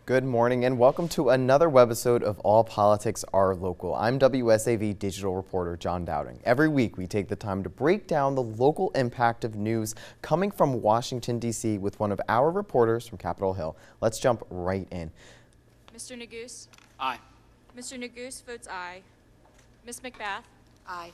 Good morning and welcome to another webisode of All Politics Are Local. I'm WSAV digital reporter John Dowding. Every week we take the time to break down the local impact of news coming from Washington, D.C. with one of our reporters from Capitol Hill. Let's jump right in. Mr. Neguse? Aye. Mr. Neguse votes aye. Ms. McBath? Aye.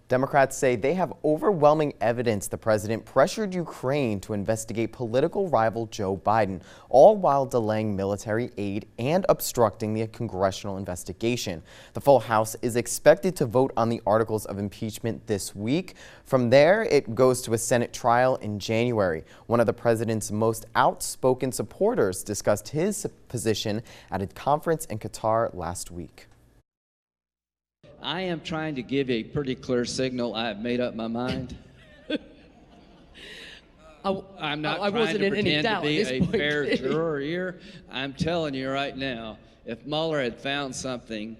Democrats say they have overwhelming evidence the president pressured Ukraine to investigate political rival Joe Biden, all while delaying military aid and obstructing the congressional investigation. The full House is expected to vote on the articles of impeachment this week. From there, it goes to a Senate trial in January. One of the president's most outspoken supporters discussed his position at a conference in Qatar last week. I am trying to give a pretty clear signal. I have made up my mind. I'm not trying to pretend to be a fair juror here. I'm telling you right now, if Mueller had found something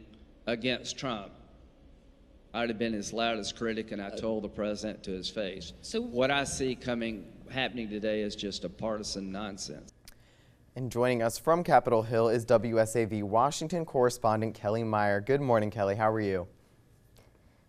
against Trump, I'd have been his loudest critic, and I told the president to his face. So what I see happening today is just a partisan nonsense. And joining us from Capitol Hill is WSAV Washington correspondent Kellie Meyer. Good morning, Kellie. How are you?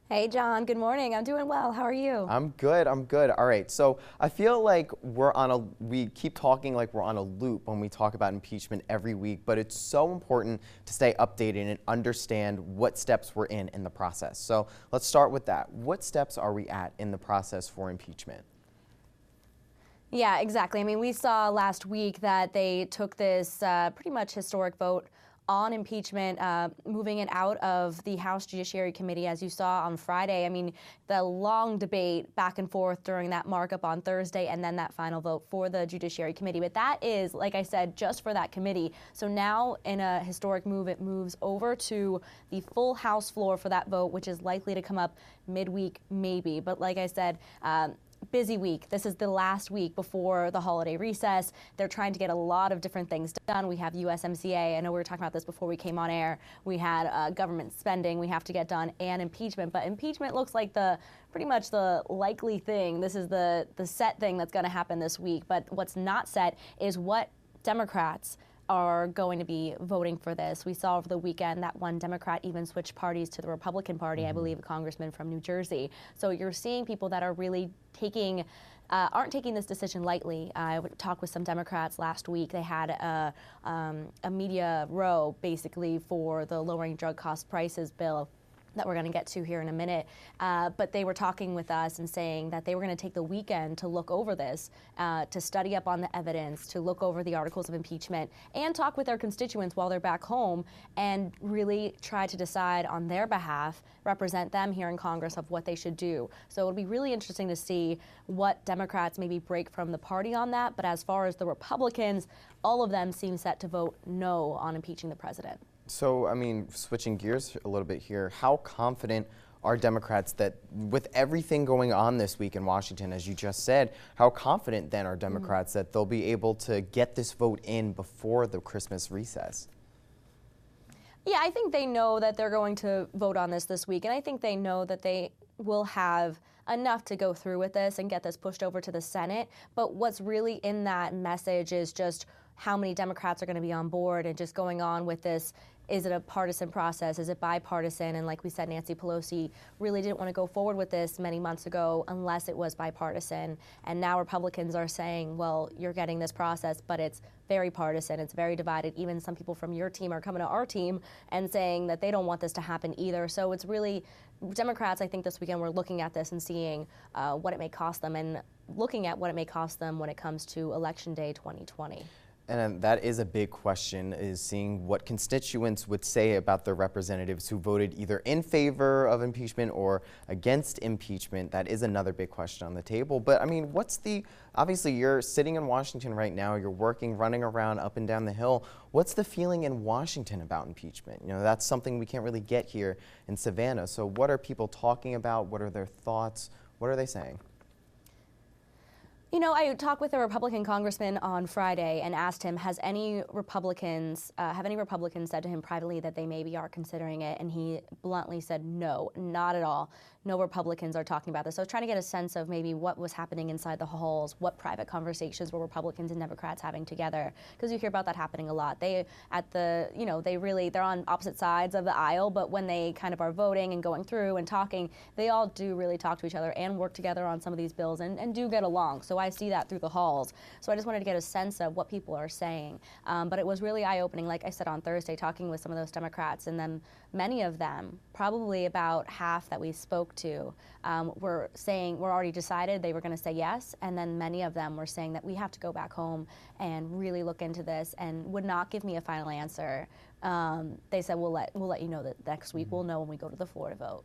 Hey, John. Good morning. I'm doing well. How are you? I'm good. All right. So I feel like we keep talking like we're on a loop when we talk about impeachment every week, but it's so important to stay updated and understand what steps we're in the process. So let's start with that. What steps are we at in the process for impeachment? Yeah, exactly. I mean, we saw last week that they took this pretty much historic vote on impeachment, moving it out of the House Judiciary Committee, as you saw on Friday. I mean, the long debate back and forth during that markup on Thursday and then that final vote for the Judiciary Committee. But that is, like I said, just for that committee. So now in a historic move, it moves over to the full House floor for that vote, which is likely to come up midweek maybe. But like I said, busy week. This is the last week before the holiday recess. They're trying to get a lot of different things done. We have USMCA. I know we were talking about this before we came on air. We had government spending we have to get done and impeachment. But impeachment looks like pretty much the likely thing. This is the set thing that's going to happen this week. But what's not set is what Democrats are going to be voting for this. We saw over the weekend that one Democrat even switched parties to the Republican Party, I believe a congressman from New Jersey. So you're seeing people that are really aren't taking this decision lightly. I talked with some Democrats last week. They had a media row basically for the lowering drug cost prices bill that we're going to get to here in a minute. But they were talking with us and saying that they were going to take the weekend to look over this, to study up on the evidence, to look over the articles of impeachment, and talk with their constituents while they're back home and really try to decide on their behalf, represent them here in Congress of what they should do. So it'll be really interesting to see what Democrats maybe break from the party on that. But as far as the Republicans, all of them seem set to vote no on impeaching the president. So, I mean, switching gears a little bit here, how confident are Democrats that with everything going on this week in Washington, as you just said, how confident then are Democrats that they'll be able to get this vote in before the Christmas recess? Yeah, I think they know that they're going to vote on this week, and I think they know that they will have enough to go through with this and get this pushed over to the Senate. But what's really in that message is just how many Democrats are going to be on board and just going on with this. Is it a partisan process? Is it bipartisan? And like we said, Nancy Pelosi really didn't want to go forward with this many months ago unless it was bipartisan. And now Republicans are saying, well, you're getting this process, but it's very partisan. It's very divided. Even some people from your team are coming to our team and saying that they don't want this to happen either. So it's really, Democrats, I think this weekend we're looking at this and seeing what it may cost them and looking at what it may cost them when it comes to Election Day 2020. And that is a big question, is seeing what constituents would say about their representatives who voted either in favor of impeachment or against impeachment. That is another big question on the table. But I mean, obviously you're sitting in Washington right now, you're working, running around up and down the Hill. What's the feeling in Washington about impeachment? You know, that's something we can't really get here in Savannah. So what are people talking about? What are their thoughts? What are they saying? You know, I talked with a Republican congressman on Friday and asked him, have any Republicans said to him privately that they maybe are considering it? And he bluntly said, no, not at all. No Republicans are talking about this. So I was trying to get a sense of maybe what was happening inside the halls, what private conversations were Republicans and Democrats having together, because you hear about that happening a lot. They're on opposite sides of the aisle, but when they kind of are voting and going through and talking, they all do really talk to each other and work together on some of these bills and do get along. So I see that through the halls. So I just wanted to get a sense of what people are saying. But it was really eye-opening, like I said on Thursday, talking with some of those Democrats, and then many of them, probably about half that we spoke to, were saying we're already decided they were going to say yes, and then many of them were saying that we have to go back home and really look into this, and would not give me a final answer. They said we'll let you know that next week. We'll know when we go to the floor to vote.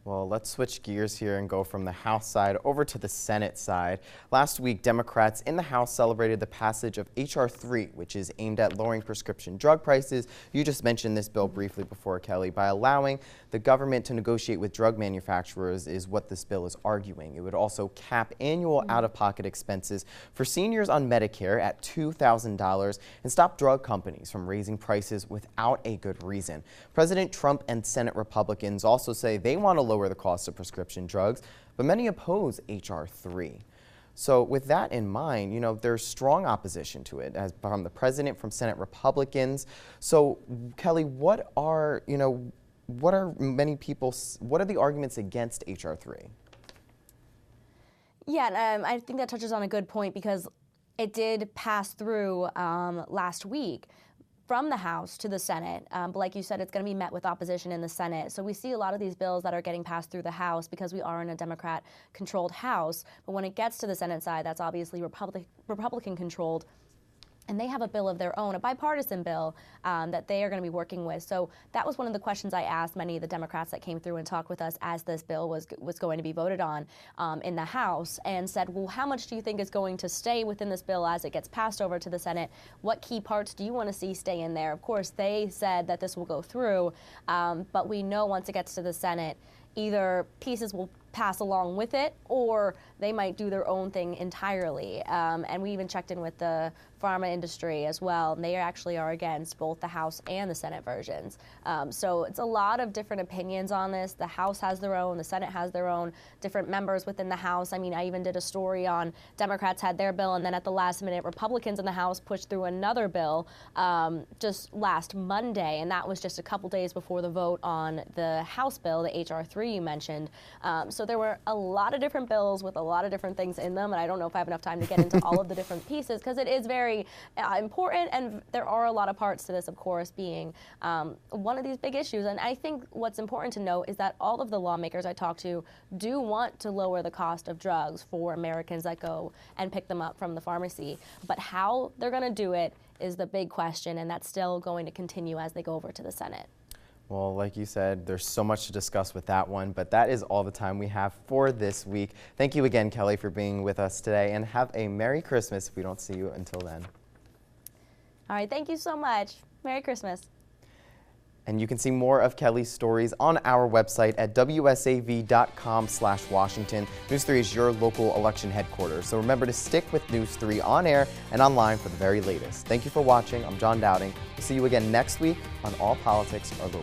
Well, let's switch gears here and go from the House side over to the Senate side. Last week, Democrats in the House celebrated the passage of H.R. 3, which is aimed at lowering prescription drug prices. You just mentioned this bill briefly before, Kelly. By allowing the government to negotiate with drug manufacturers is what this bill is arguing. It would also cap annual out-of-pocket expenses for seniors on Medicare at $2,000 and stop drug companies from raising prices without a good reason. President Trump and Senate Republicans also say they want to lower the cost of prescription drugs, but many oppose H.R. 3. So with that in mind, you know, there's strong opposition to it from the president, from Senate Republicans. So Kelly, what are the arguments against H.R. 3? Yeah, I think that touches on a good point, because it did pass through last week from the House to the Senate, but like you said, it's going to be met with opposition in the Senate. So we see a lot of these bills that are getting passed through the House because we are in a Democrat-controlled House, but when it gets to the Senate side, that's obviously Republican-controlled. And they have a bill of their own, a bipartisan bill that they are going to be working with. So that was one of the questions I asked many of the Democrats that came through and talked with us as this bill was going to be voted on in the House, and said, well, how much do you think is going to stay within this bill as it gets passed over to the Senate? What key parts do you want to see stay in there? Of course, they said that this will go through, but we know once it gets to the Senate, either pieces will pass along with it, or they might do their own thing entirely. And we even checked in with the pharma industry as well, and they actually are against both the House and the Senate versions. So it's a lot of different opinions on this. The House has their own, the Senate has their own, different members within the House. I mean, I even did a story on Democrats had their bill, and then at the last minute, Republicans in the House pushed through another bill just last Monday, and that was just a couple days before the vote on the House bill, the H.R. 3 you mentioned. So there were a lot of different bills with a lot of different things in them, and I don't know if I have enough time to get into all of the different pieces, because it is very important, and there are a lot of parts to this, of course, being one of these big issues. And I think what's important to note is that all of the lawmakers I talked to do want to lower the cost of drugs for Americans that go and pick them up from the pharmacy. But how they're going to do it is the big question, and that's still going to continue as they go over to the Senate. Well, like you said, there's so much to discuss with that one, but that is all the time we have for this week. Thank you again, Kelly, for being with us today, and have a Merry Christmas if we don't see you until then. All right, thank you so much. Merry Christmas. And you can see more of Kelly's stories on our website at wsav.com/Washington. News 3 is your local election headquarters, so remember to stick with News 3 on air and online for the very latest. Thank you for watching. I'm John Dowding. We'll see you again next week on All Politics Are Local.